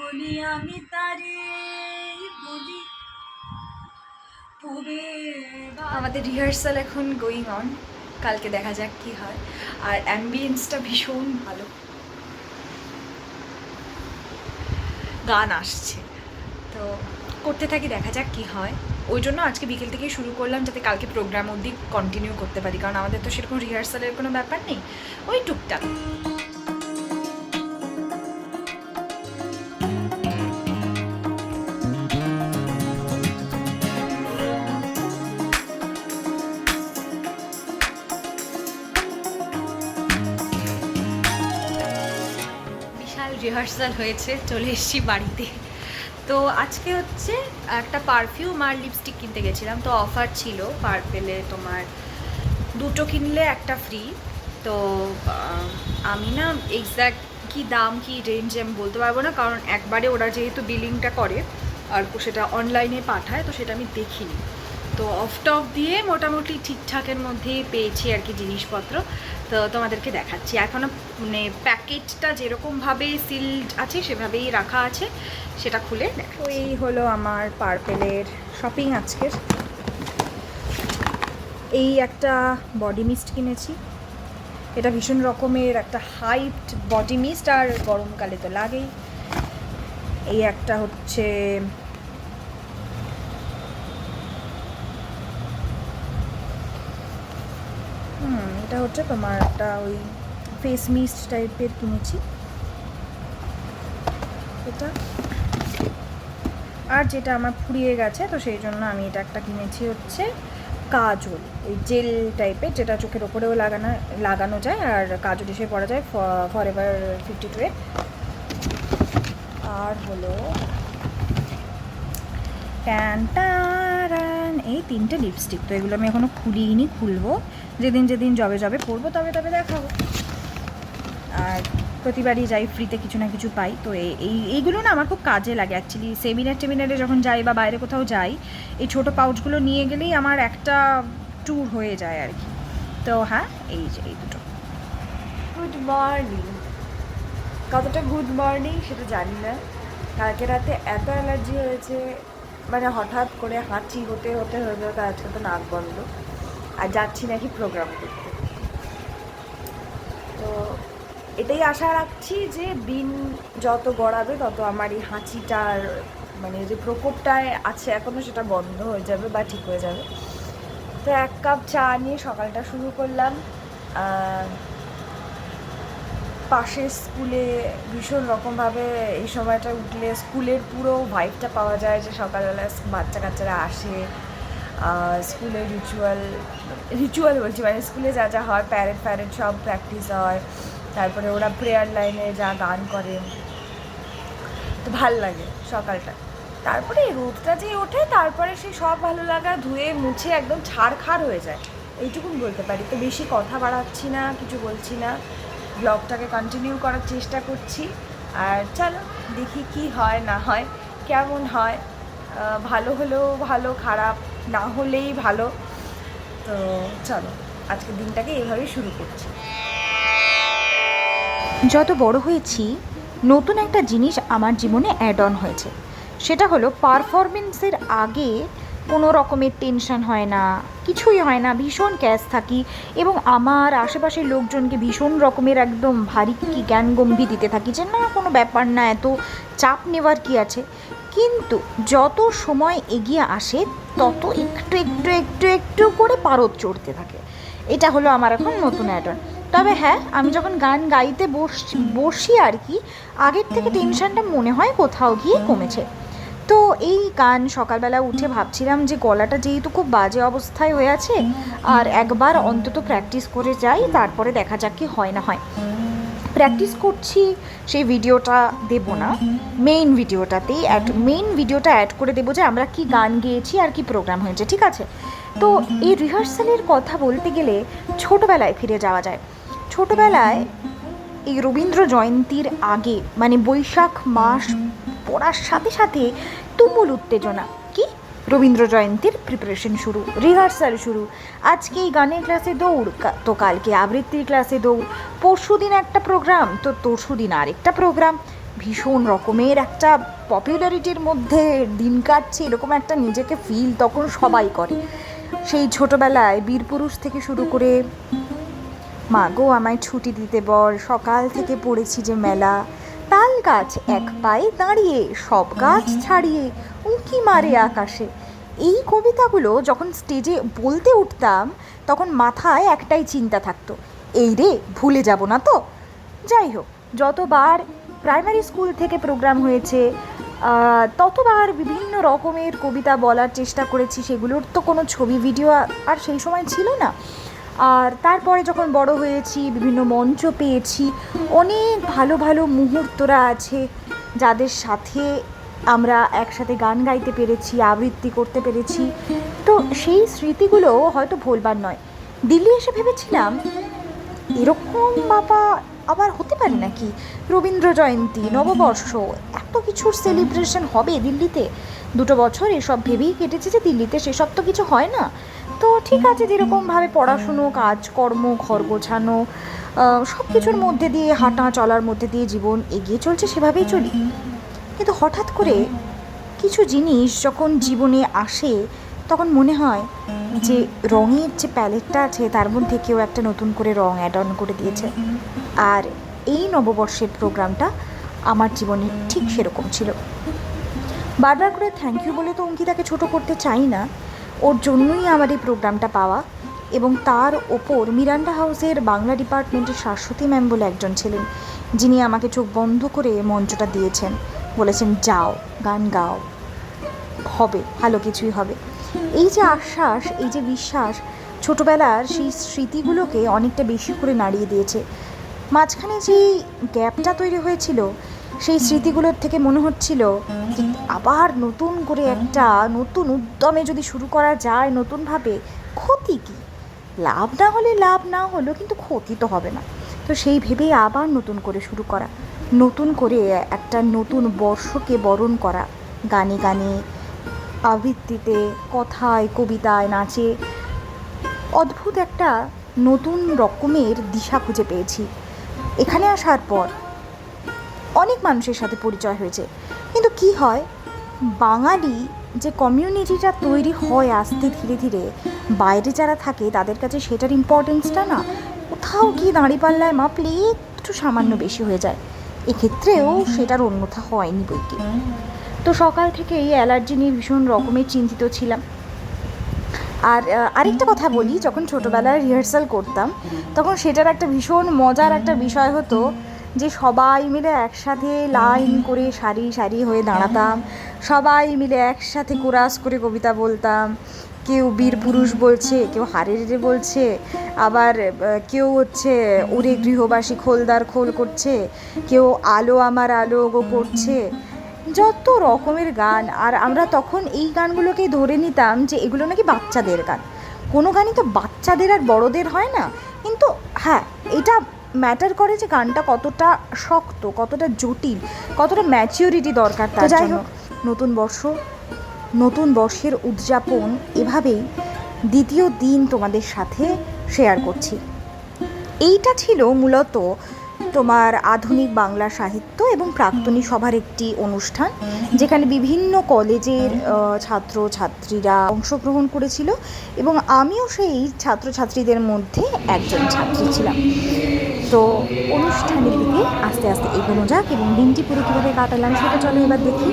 বলি আমি তারে বলি। আমাদের রিহার্সাল এখন গোয়িং অন, কালকে দেখা যাক কি হয়। আর অ্যাম্বিয়েন্সটা ভীষণ ভালো, গান আসছে, তো করতে থাকি, দেখা যাক কি হয়। ওই জন্য আজকে বিকেল থেকেই শুরু করলাম, যাতে কালকে প্রোগ্রাম অবধি কন্টিনিউ করতে পারি, কারণ আমাদের তো সেরকম রিহার্সালের কোনো ব্যাপার নেই, ওই টুকটাক। বিশাল রিহার্সাল হয়েছে, চলে এসেছি বাড়িতে। তো আজকে হচ্ছে একটা পারফিউম আর লিপস্টিক কিনতে গেছিলাম, তো অফার ছিল পার্পেলে, তোমার দুটো কিনলে একটা ফ্রি। তো আমি না এক্স্যাক্ট কী দাম কী রেঞ্জ আমি বলতে পারবো না, কারণ একবারে ওরা যেহেতু বিলিংটা করে আর সেটা অনলাইনে পাঠায়, তো সেটা আমি দেখিনি। তো অফ টপ দিয়ে মোটামুটি ঠিকঠাকের মধ্যেই পেয়েছি আর কি জিনিসপত্র। তো তোমাদেরকে দেখাচ্ছি, এখনও মানে প্যাকেটটা যেরকমভাবে সিলড আছে সেভাবেই রাখা আছে, সেটা খুলে দেখো। তো এই হলো আমার পার্পেলের শপিং আজকের। এই একটা বডি মিস্ট কিনেছি, এটা ভীষণ রকমের একটা হাইপড বডি মিস্ট, আর গরমকালে তো লাগেই। এই একটা হচ্ছে এটা হচ্ছে তোমার একটা ওই ফেস মিস্ট টাইপের কিনেছি এটা। আর যেটা আমার ফুরিয়ে গেছে, তো সেই জন্য আমি এটা একটা কিনেছি হচ্ছে কাজল, ওই জেল টাইপের, যেটা চোখের ওপরেও লাগানো যায় আর কাজল হিসেবে পরা যায়, ফরএভার 52-এর। আর হলো ট্যান, এই তিনটে লিপস্টিক। তো এগুলো আমি এখনও খুলিনি, খুলবো যেদিন যেদিন জবে পরবো তবে দেখাবো। আর প্রতিবারই যাই ফ্রিতে কিছু না কিছু পাই, তো এইগুলো না আমার খুব কাজে লাগে অ্যাকচুয়ালি। সেমিনারে যখন যাই বা বাইরে কোথাও যাই, এই ছোটো পাউচগুলো নিয়ে গেলেই আমার একটা ট্যুর হয়ে যায় আর কি। তো হ্যাঁ, এই যে এই দুটো। গুড মর্নিং, কতটা গুড মর্নিং সেটা জানি না। কালকে রাতে এত অ্যালার্জি হয়েছে, মানে হঠাৎ করে হাঁচি হতে হয়ে যেত, আজকে তো নাক বন্ধ। আর যাচ্ছি নাকি প্রোগ্রাম করতে, তো এটাই আশা রাখছি যে দিন যত গড়াবে তত আমার এই হাঁচিটার মানে যে প্রকোপটায় আছে এখনও, সেটা বন্ধ হয়ে যাবে বা ঠিক হয়ে যাবে। তো এক কাপ চা নিয়ে সকালটা শুরু করলাম। পাশের স্কুলে ভীষণ রকমভাবে এই সময়টা উঠলে স্কুলের পুরো ভাইবটা পাওয়া যায়, যে সকালবেলা বাচ্চা কাচ্চারা আসে, স্কুলে রিচুয়াল বলছি, মানে স্কুলে যা যা হয়, প্যারেড সব প্র্যাকটিস হয়, তারপরে ওরা প্রেয়ার লাইনে যা গান করে, তো ভাল লাগে সকালটা। তারপরে রোদটা যে ওঠে, তারপরে সেই সব ভালো লাগা ধুয়ে মুছে একদম ছাড়খাড় হয়ে যায়, এইটুকুন বলতে পারি। তো বেশি কথা বাড়াচ্ছি না, কিছু বলছি না, ব্লগটাকে কন্টিনিউ করার চেষ্টা করছি। আর চলো দেখি কি হয় না হয়, কেমন হয়, ভালো হলেও ভালো, খারাপ না হলেই ভালো। তো চলো আজকের দিনটাকে এইভাবেই শুরু করছি। যত বড় হয়েছি, নতুন একটা জিনিস আমার জীবনে অ্যাড অন হয়েছে, সেটা হলো পারফরমেন্সের আগে কোনো রকমের টেনশন হয় না, কিছুই হয় না, ভীষণ ক্যাশ থাকি এবং আমার আশেপাশের লোকজনকে ভীষণ রকমের একদম ভারী কি জ্ঞান গম্ভীর দিতে থাকি যে না কোনো ব্যাপার না, এত চাপ নেওয়ার কি আছে। কিন্তু যত সময় এগিয়ে আসে তত একটু একটু একটু একটু করে পারদ চড়তে থাকে। এটা হলো আমার এখন নতুন অ্যাড অন। তবে হ্যাঁ, আমি যখন গান গাইতে বসি আর কি, আগের থেকে টেনশনটা মনে হয় কোথাও গিয়ে কমেছে। তো এই গান সকালবেলা উঠে ভাবছিলাম যে গলাটা যেহেতু খুব বাজে অবস্থায় হয়ে আছে, আর একবার অন্তত প্র্যাকটিস করে যাই, তারপরে দেখা যাক কি হয় না হয়। প্র্যাকটিস করছি, সেই ভিডিওটা দেব না, মেইন ভিডিওটা অ্যাড করে দেবো যে আমরা কি গান গেয়েছি আর কি প্রোগ্রাম হয়েছে, ঠিক আছে? তো এই রিহার্সালের কথা বলতে গেলে ছোটোবেলায় ফিরে যাওয়া যায়। ছোটোবেলায় এই রবীন্দ্র জয়ন্তীর আগে, মানে বৈশাখ মাস পড়ার সাথে সাথে তুমুল উত্তেজনা, কি রবীন্দ্র জয়ন্তীর প্রিপারেশন শুরু, রিহার্সাল শুরু। আজকে এই গানের ক্লাসে দৌড়, তো কালকে আবৃত্তির ক্লাসে দৌড়, পরশু দিন একটা প্রোগ্রাম, তো তরশু দিন আরেকটা প্রোগ্রাম, ভীষণ রকমের একটা পপুলারিটির মধ্যে দিন কাটছে, এরকম একটা নিজেকে ফিল তখন সবাই করে। সেই ছোটোবেলায় বীরপুরুষ থেকে শুরু করে মা গো আমায় ছুটি দিতে বল, সকাল থেকে পড়েছি যে মেলা, তাল গাছ এক পায়ে দাঁড়িয়ে, সব গাছ ছাড়িয়ে, উঁকি মারে আকাশে, এই কবিতাগুলো যখন স্টেজে বলতে উঠতাম তখন মাথায় একটাই চিন্তা থাকতো, এই রে ভুলে যাব না তো। যাই হোক, যতবার প্রাইমারি স্কুল থেকে প্রোগ্রাম হয়েছে ততবার বিভিন্ন রকমের কবিতা বলার চেষ্টা করেছি। সেগুলোর তো কোনো ছবি ভিডিও আর সেই সময় ছিল না। আর তারপরে যখন বড় হয়েছি, বিভিন্ন মঞ্চ পেয়েছি, অনেক ভালো ভালো মুহূর্তরা আছে যাদের সাথে আমরা একসাথে গান গাইতে পেরেছি, আবৃত্তি করতে পেরেছি। তো সেই স্মৃতিগুলো হয়তো ভুলবার নয়। দিল্লি এসে ভেবেছিলাম এরকম বাবা আবার হতে পারে নাকি, রবীন্দ্র জয়ন্তী, নববর্ষ, এত কিছুর সেলিব্রেশন হবে দিল্লিতে। 2 বছর এসব ভেবেই কেটেছে যে দিল্লিতে সেসব তো কিছু হয় না। তো ঠিক আছে, যেরকমভাবে পড়াশুনো, কাজকর্ম, ঘর গোছানো, সব কিছুর মধ্যে দিয়ে হাঁটা চলার মধ্যে দিয়ে জীবন এগিয়ে চলছে, সেভাবেই চলি। কিন্তু হঠাৎ করে কিছু জিনিস যখন জীবনে আসে তখন মনে হয় যে রঙের যে প্যালেটটা আছে তার মধ্যে কেউ একটা নতুন করে রঙ অ্যাড অন করে দিয়েছে। আর এই নববর্ষের প্রোগ্রামটা আমার জীবনে ঠিক সেরকম ছিল। বারবার করে থ্যাংক ইউ বলে তো অঙ্কিতাকে ছোট করতে চাই না, ওর জন্যই আমার এই প্রোগ্রামটা পাওয়া। এবং তার ওপর মিরান্ডা হাউসের বাংলা ডিপার্টমেন্টের শাশ্বতী ম্যাম বলে একজন ছিলেন, যিনি আমাকে চোখ বন্ধ করে মঞ্চটা দিয়েছেন, বলেছেন যাও গান গাও, হবে ভালো কিছুই হবে। এই যে আশ্বাস, এই যে বিশ্বাস, ছোটোবেলার সেই স্মৃতিগুলোকে অনেকটা বেশি করে নাড়িয়ে দিয়েছে। মাঝখানে যেই গ্যাপটা তৈরি হয়েছিল, সেই স্মৃতিগুলোর থেকে মনে হচ্ছিল যে আবার নতুন করে একটা নতুন উদ্যমে যদি শুরু করা যায় নতুনভাবে, ক্ষতি কী? লাভ না হলে লাভ না হলো, কিন্তু ক্ষতি তো হবে না। তো সেই ভেবেই আবার নতুন করে শুরু করা, নতুন করে একটা নতুন বর্ষকে বরণ করা, গানে গানে, আবৃত্তিতে, কথায়, কবিতায়, নাচে অদ্ভুত একটা নতুন রকমের দিশা খুঁজে পেয়েছি। এখানে আসার পর অনেক মানুষের সাথে পরিচয় হয়েছে, কিন্তু কি হয়, বাঙালি যে কমিউনিটিটা তৈরি হয় আস্তে ধীরে ধীরে, বাইরে যারা থাকে তাদের কাছে সেটার ইম্পর্টেন্সটা না কোথাও গিয়ে দাঁড়িপাল্লায় মাপলে একটু সামান্য বেশি হয়ে যায়। এক্ষেত্রেও সেটার অন্যথা হয়নি বইকি। তো সকাল থেকে এই অ্যালার্জি নিয়ে ভীষণ রকমের চিন্তিত ছিলাম। আর আরেকটা কথা বলি, যখন ছোটোবেলায় রিহার্সাল করতাম তখন সেটার একটা ভীষণ মজার একটা বিষয় হতো যে সবাই মিলে একসাথে লাইন করে সারি সারি হয়ে দাঁড়াতাম, সবাই মিলে একসাথে কোরাস করে কবিতা বলতাম। কেউ বীর পুরুষ বলছে, কেউ হারে রে বলছে, আবার কেউ হচ্ছে ওরে গৃহবাসী খোলদার খোল করছে, কেউ আলো আমার আলো গো করছে, যত রকমের গান। আর আমরা তখন এই গানগুলোকেই ধরে নিতাম যে এগুলো নাকি বাচ্চাদের গান। কোনো গানই তো বাচ্চাদের আর বড়দের হয় না, কিন্তু হ্যাঁ এটা ম্যাটার করে যে গানটা কতটা শক্ত, কতটা জটিল, কতটা ম্যাচিউরিটি দরকার তার জন্য। নতুন বর্ষ, নতুন বর্ষের উদযাপন এভাবেই দ্বিতীয় দিন তোমাদের সাথে শেয়ার করছি। এইটা ছিল মূলত তোমার আধুনিক বাংলা সাহিত্য এবং প্রাক্তনী সভার একটি অনুষ্ঠান, যেখানে বিভিন্ন কলেজের ছাত্রছাত্রীরা অংশগ্রহণ করেছিল এবং আমিও সেই ছাত্রছাত্রীদের মধ্যে একজন ছাত্রী ছিলাম। তো অনুষ্ঠানের দিকে আস্তে আস্তে এগোনো যাক এবং দিনটি পুরো কীভাবে কাটালাম সেটা চলো এবার দেখি।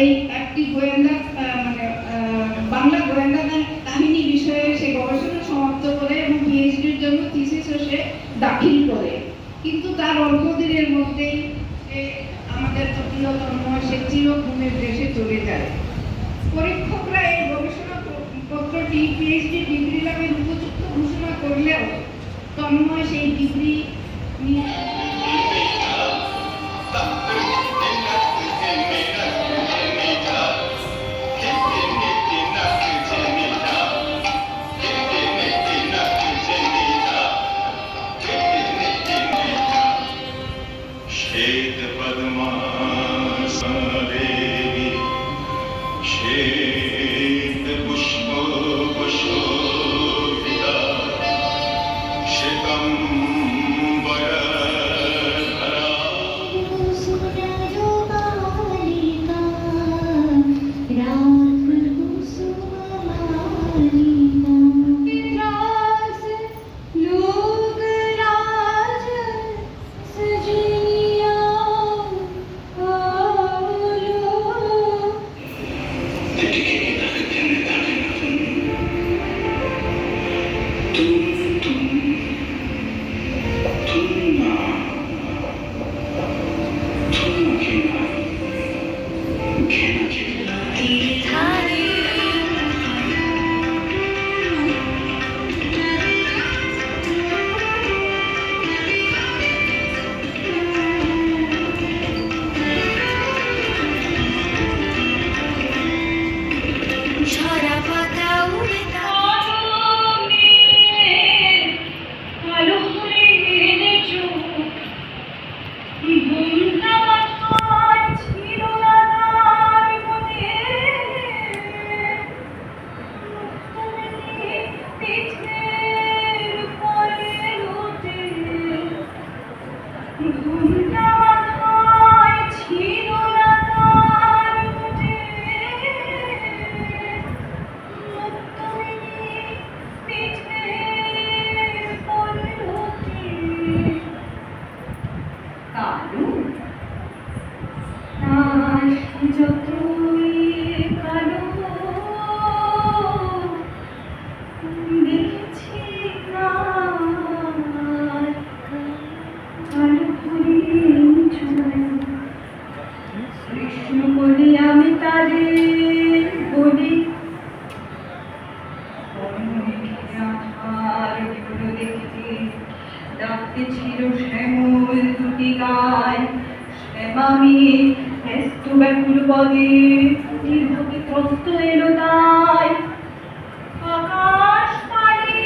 এই একটি গোয়েন্দা বাংলা গোয়েন্দা কাহিনী বিষয়ে সে গবেষণা সমাপ্ত করে এবং পিএইচডির জন্য থিসিসও সে দাখিল করে। কিন্তু তার অল্প দিনের মধ্যেই সে আমাদের প্রিয় তন্ময় সে চিরঘুমের দেশে চলে যায়। পরীক্ষকরা এই গবেষণা পত্রটি পিএইচডি ডিগ্রি লাভের উপযুক্ত ঘোষণা করলেও তন্ময় সেই ডিগ্রি নিয়ে श्वेत पद्मासने श्वेत पुष्पशोभिता श्वेतम्बरधरा ঝরা পাতা উড়ে আলো হয়ে চোখ ঘুমটা মাথায় ছিল না তার মনে পিঠের পরে লোটে ঘুমটা মাথায় ছিল না তার মনে পিঠের পরে লোটে কালো আজ যতই কালো দেখেছি কাল কালো হরিণ ছয় কৃষ্ণ বলি আমি তারে বলি আধার গুলো দেখতে ডাকতে ছিল শ্যামল দুটি গায় শ্যামামি ব্যস্ত ব্যাকুল পদে নির্ভকে ত্রস্ত এলো তাই আকাশ পাড়ি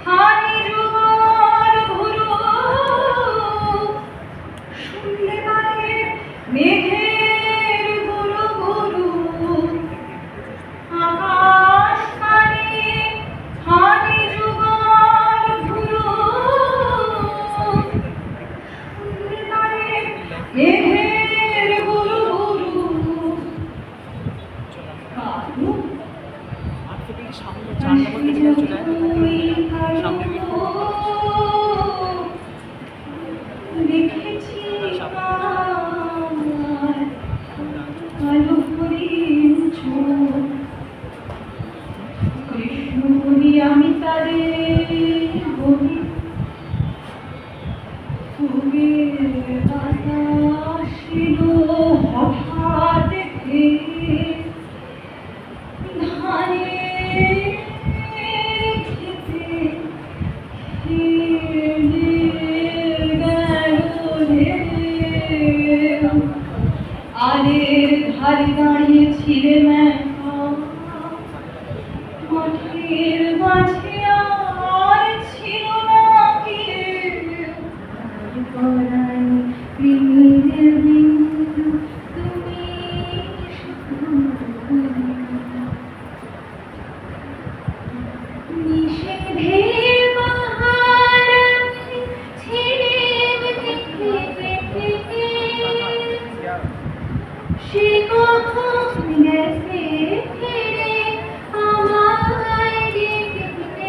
হানি যুগল ঘুরু শুনলে পারে মেঘের গুরু গুরু আকাশ পাড়ি হানি যুগল ঘুরু শুনলে পারে মেঘের গুরু গুরু কালু দেখেছি কালো হরিণ ছোট কৃষ্ণ বলি আমি তারে বলি ফুলের বাতাস এলো হঠাৎ দেখে ধানের খেতে হেলে গেল রে আলের ধারে দাঁড়িয়েছিলেন মাঠের মাঝে আর ছিল না কেউ গলায় প্রেমের বিন্দু তুমি নিষেধের বাহার ছিলেন দেখে সে কখন গেছে ফিরে আমায় দেখতে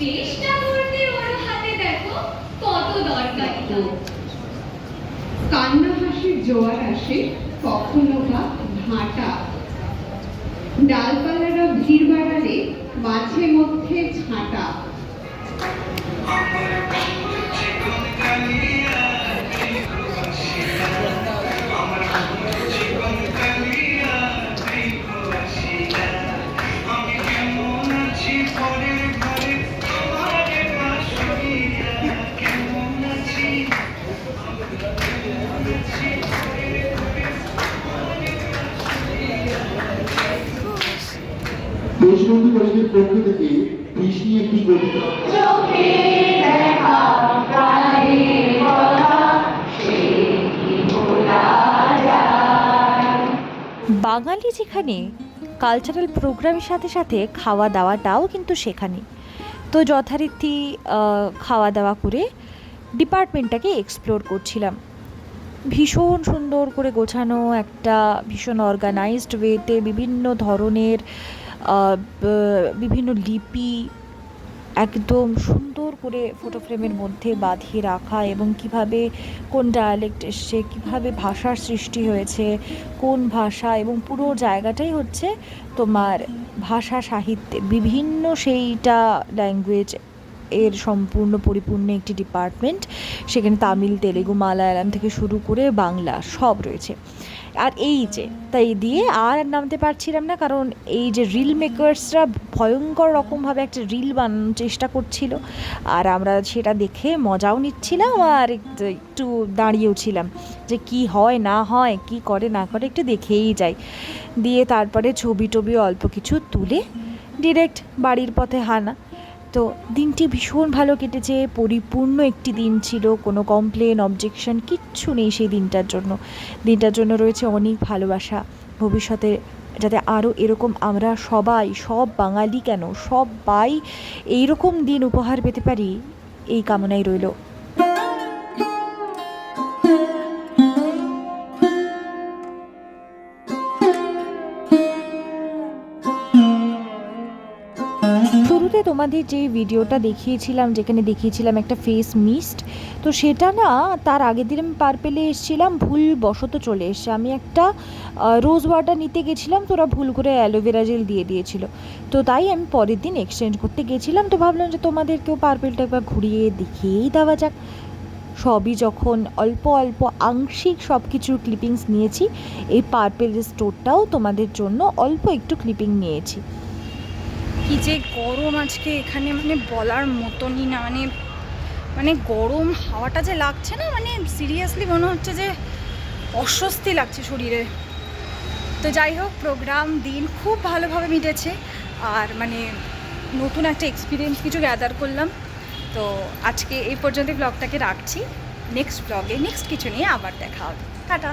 চেষ্টা করতে ওর হাতে দেখো কত দরকারি কাজ। কান্না হাসির জোয়ার আসে কখনো বা ভাটা, ডালপালারা ভিড় বাড়ালে মাঝে মধ্যে ছাঁটা। দেশবন্ধু কলেজের পক্ষ থেকে কৃষ নিয়ে একটি কবিতা। বাঙালি যেখানে কালচারাল প্রোগ্রামের সাথে সাথে খাওয়া দাওয়াটাও কিন্তু সেখানে। তো যথারীতি খাওয়া দাওয়া করে ডিপার্টমেন্টটাকে এক্সপ্লোর করছিলাম। ভীষণ সুন্দর করে গোছানো একটা, ভীষণ অর্গানাইজড ওয়েতে বিভিন্ন ধরনের বিভিন্ন লিপি একদম সুন্দর করে ফটো ফ্রেমের মধ্যে বাঁধিয়ে রাখা, এবং কিভাবে কোন ডায়ালেক্ট এসছে, কিভাবে ভাষার সৃষ্টি হয়েছে, কোন ভাষা, এবং পুরো জায়গাটাই হচ্ছে তোমার ভাষা সাহিত্যের বিভিন্ন সেইটা ল্যাঙ্গুয়েজ এর সম্পূর্ণ পরিপূর্ণ একটি ডিপার্টমেন্ট। সেখানে তামিল, তেলেগু, মালায়ালাম থেকে শুরু করে বাংলা সব রয়েছে। আর এই যে তাই দিয়ে আর নামতে পারছিলাম না, কারণ এই যে রিল মেকার্সরা ভয়ঙ্কর রকমভাবে একটা রিল বানানোর চেষ্টা করছিল, আর আমরা সেটা দেখে মজাও নিচ্ছিলাম আর একটু দাঁড়িয়েও ছিলাম যে কি হয় না হয়, কি করে না করে একটু দেখেই যাই। দিয়ে তারপরে ছবি টবি অল্প কিছু তুলে ডিরেক্ট বাড়ির পথে হানা। তো দিনটি ভীষণ ভালো কেটেছে, পরিপূর্ণ একটি দিন ছিল, কোনো কমপ্লেন অবজেকশন কিচ্ছু নেই সেই দিনটার জন্য। দিনটার জন্য রয়েছে অনেক ভালোবাসা। ভবিষ্যতে যাতে আরও এরকম আমরা সবাই, সব বাঙালি কেন, সবাই এইরকম দিন উপহার পেতে পারি, এই কামনাই রইল। শুরুতে তোমাদের যে ভিডিওটা দেখিয়েছিলাম, যেখানে দেখিয়েছিলাম একটা ফেস মিস্ট, তো সেটা না তার আগের দিন আমি পার্পেলে এসেছিলাম, ভুলবশত চলে এসছে। আমি একটা রোজ ওয়াটার নিতে গেছিলাম, তো ওরা ভুল করে অ্যালোভেরা জেল দিয়ে দিয়েছিল। তো তাই আমি পরের দিন এক্সচেঞ্জ করতে গেছিলাম, তো ভাবলাম যে তোমাদেরকেও পার্পেলটা একবার ঘুরিয়ে দেখিয়েই দেওয়া যাক। সবই যখন অল্প অল্প আংশিক সব কিছুর ক্লিপিংস নিয়েছি, এই পার্পেল স্টোরটাও তোমাদের জন্য অল্প একটু ক্লিপিং নিয়েছি। কি যে গরম আজকে এখানে, মানে বলার মতনই না, মানে গরম হাওয়াটা যে লাগছে না, মানে সিরিয়াসলি মনে হচ্ছে যে অস্বস্তি লাগছে শরীরে। তো যাই হোক, প্রোগ্রাম দিন খুব ভালোভাবে মিটেছে, আর মানে নতুন একটা এক্সপিরিয়েন্স কিছু গ্যাদার করলাম। তো আজকে এই পর্যন্ত ব্লগটাকে রাখছি। নেক্সট ব্লগে নেক্সট কিছু নিয়ে আবার দেখা হবে। টাটা।